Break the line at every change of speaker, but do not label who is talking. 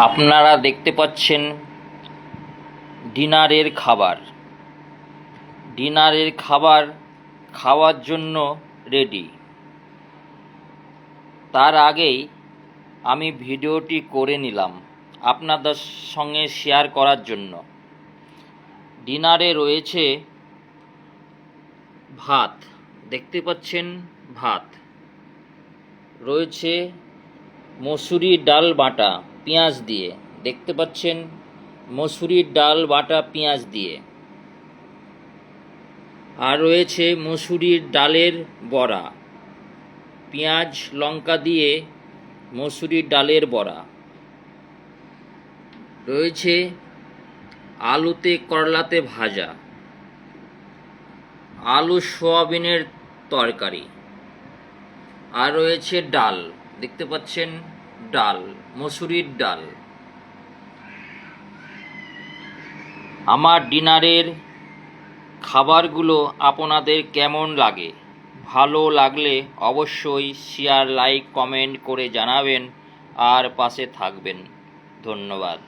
আপনারা দেখতে পাচ্ছেন ডিনারের খাবার খাওয়ার জন্য রেডি। তার আগেই আমি ভিডিওটি করে নিলাম আপনাদের সঙ্গে শেয়ার করার জন্য। ডিনারে রয়েছে ভাত, দেখতে পাচ্ছেন ভাত রয়েছে, মসুরির ডাল বাটা পেঁয়াজ দিয়ে, দেখতে পাচ্ছেন মসুরির ডাল বাটা পেঁয়াজ দিয়ে, আর রয়েছে মসুরির ডালের বড়া, পেঁয়াজ লঙ্কা দিয়ে মসুরির ডালের বড়া রয়েছে, আলুতে করলাতে ভাজা, আলু সোয়াবিনের তরকারি, আর রয়েছে ডাল, দেখতে পাচ্ছেন ডাল, মসুরির ডাল। আমার ডিনারের খাবারগুলো আপনাদের কেমন লাগে? ভালো লাগলে অবশ্যই শেয়ার, লাইক, কমেন্ট করে জানাবেন আর পাশে থাকবেন। ধন্যবাদ।